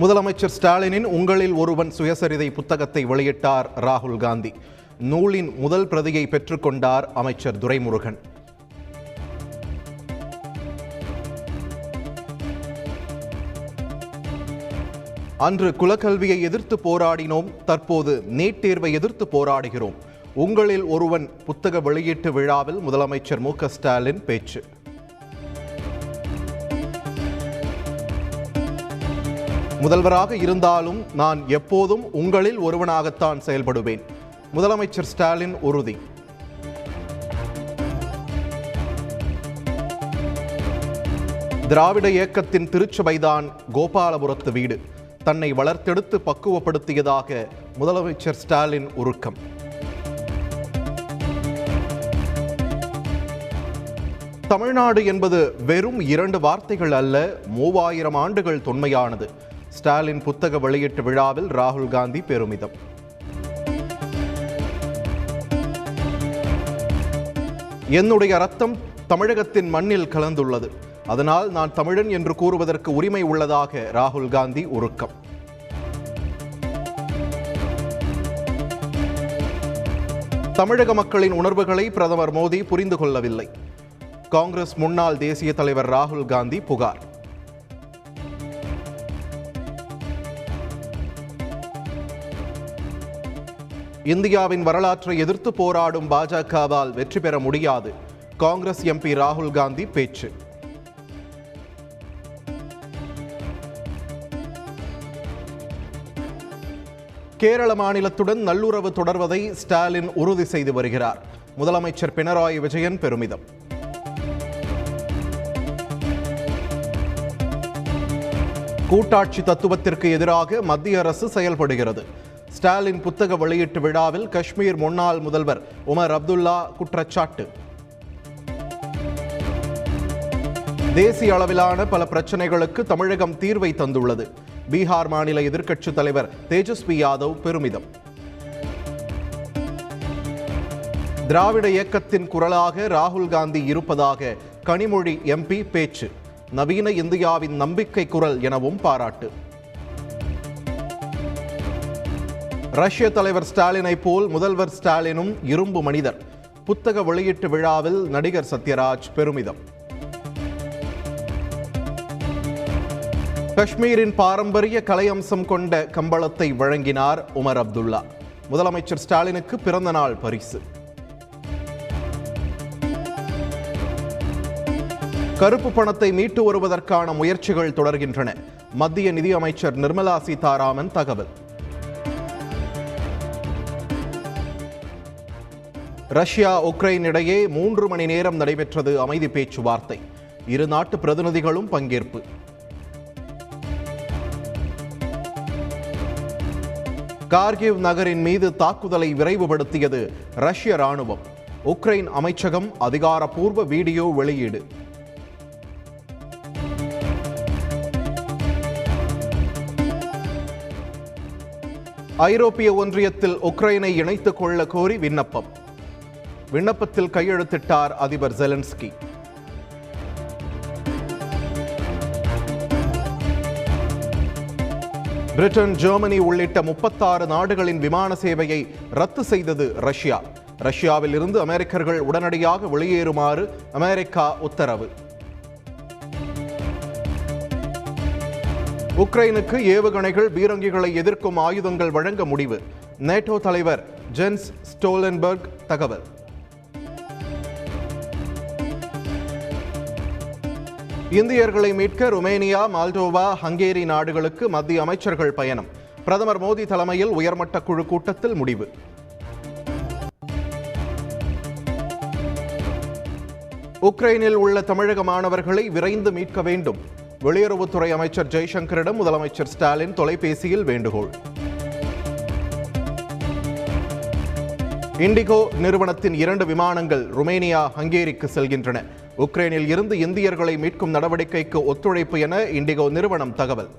முதலமைச்சர் ஸ்டாலினின் உங்களில் ஒருவன் சுயசரிதை புத்தகத்தை வெளியிட்டார் ராகுல் காந்தி. நூலின் முதல் பிரதியை பெற்றுக்கொண்டார் அமைச்சர் துரைமுருகன். அன்று குலக்கல்வியை எதிர்த்து போராடினோம், தற்போது நீட் தேர்வை எதிர்த்து போராடுகிறோம். உங்களில் ஒருவன் புத்தக வெளியீட்டு விழாவில் முதலமைச்சர் மு.க. ஸ்டாலின் பேச்சு. முதல்வராக இருந்தாலும் நான் எப்போதும் உங்களில் ஒருவனாகத்தான் செயல்படுவேன். முதலமைச்சர் ஸ்டாலின் உறுதி. திராவிட இயக்கத்தின் திருச்சபைதான் கோபாலபுரத்து வீடு. தன்னை வளர்த்தெடுத்து பக்குவப்படுத்தியதாக முதலமைச்சர் ஸ்டாலின் உருக்கம். தமிழ்நாடு என்பது வெறும் 2 வார்த்தைகள் அல்ல, 3000 ஆண்டுகள் தொன்மையானது. ஸ்டாலின் புத்தக வெளியீட்டு விழாவில் ராகுல் காந்தி பெருமிதம். என்னுடைய ரத்தம் தமிழகத்தின் மண்ணில் கலந்துள்ளது. அதனால் நான் தமிழன் என்று கூறுவதற்கு உரிமை உள்ளதாக ராகுல் காந்தி உருக்கம். தமிழக மக்களின் உணர்வுகளை பிரதமர் மோடி புரிந்து கொள்ளவில்லை. காங்கிரஸ் முன்னாள் தேசிய தலைவர் ராகுல் காந்தி புகார். இந்தியாவின் வரலாற்றை எதிர்த்து போராடும் பாஜகவால் வெற்றி பெற முடியாது. காங்கிரஸ் எம்பி ராகுல் காந்தி பேச்சு. கேரள மாநிலத்துடன் நல்லுறவு தொடர்வதை ஸ்டாலின் உறுதி செய்து வருகிறார். முதலமைச்சர் பினராயி விஜயன் பெருமிதம். கூட்டாட்சி தத்துவத்திற்கு எதிராக மத்திய அரசு செயல்படுகிறது. ஸ்டாலின் புத்தக வெளியீட்டு விழாவில் காஷ்மீர் முன்னாள் முதல்வர் உமர் அப்துல்லா குற்றச்சாட்டு. தேசிய அளவிலான பல பிரச்சனைகளுக்கு தமிழகம் தீர்வை தந்துள்ளது. பீகார் மாநில எதிர்க்கட்சி தலைவர் தேஜஸ்வி யாதவ் பெருமிதம். திராவிட இயக்கத்தின் குரலாக ராகுல் காந்தி இருப்பதாக கனிமொழி எம்பி பேச்சு. நவீன இந்தியாவின் நம்பிக்கை குரல் எனவும் பாராட்டு. ரஷ்ய தலைவர் ஸ்டாலினை போல் முதல்வர் ஸ்டாலினும் இரும்பு மனிதர். புத்தக வெளியீட்டு விழாவில் நடிகர் சத்யராஜ் பெருமிதம். காஷ்மீரின் பாரம்பரிய கலை அம்சம் கொண்ட கம்பளத்தை வழங்கினார் உமர் அப்துல்லா. முதலமைச்சர் ஸ்டாலினுக்கு பிறந்த நாள் பரிசு. கருப்பு பணத்தை மீட்டு வருவதற்கான முயற்சிகள் தொடர்கின்றன. மத்திய நிதியமைச்சர் நிர்மலா சீதாராமன் தகவல். ரஷ்யா உக்ரைன் இடையே 3 மணி நேரம் நடைபெற்றது அமைதி பேச்சுவார்த்தை. இரு நாட்டு பிரதிநிதிகளும் பங்கேற்பு. கார்கிவ் நகரின் மீது தாக்குதலை விரைவுபடுத்தியது ரஷ்ய ராணுவம். உக்ரைன் அமைச்சகம் அதிகாரப்பூர்வ வீடியோ வெளியீடு. ஐரோப்பிய ஒன்றியத்தில் உக்ரைனை இணைத்துக் கொள்ள கோரி விண்ணப்பம். விண்ணப்பத்தில் கையெழுத்திட்டார் அதிபர் ஜெலன்ஸ்கி. பிரிட்டன், ஜெர்மனி உள்ளிட்ட 36 நாடுகளின் விமான சேவையை ரத்து செய்தது ரஷ்யா. ரஷ்யாவில் இருந்து அமெரிக்கர்கள் உடனடியாக வெளியேறுமாறு அமெரிக்கா உத்தரவு. உக்ரைனுக்கு ஏவுகணைகள், பீரங்கிகளை எதிர்க்கும் ஆயுதங்கள் வழங்க முடிவு. நேட்டோ தலைவர் ஜென்ஸ் ஸ்டோல்டன்பர்க் தகவல். இந்தியர்களை மீட்க ருமேனியா, மால்டோவா, ஹங்கேரி நாடுகளுக்கு மத்திய அமைச்சர்கள் பயணம். பிரதமர் மோடி தலைமையில் உயர்மட்ட குழு கூட்டத்தில் முடிவு. உக்ரைனில் உள்ள தமிழக மாணவர்களை விரைந்து மீட்க வேண்டும். வெளியுறவுத்துறை அமைச்சர் ஜெய்சங்கரிடம் முதலமைச்சர் ஸ்டாலின் தொலைபேசியில் வேண்டுகோள். இண்டிகோ நிறுவனத்தின் 2 விமானங்கள் ருமேனியா, ஹங்கேரிக்கு செல்கின்றன. உக்ரைனில் இருந்து இந்தியர்களை மீட்கும் நடவடிக்கைக்கு ஒத்துழைப்பு என இண்டிகோ நிறுவனம் தகவல்.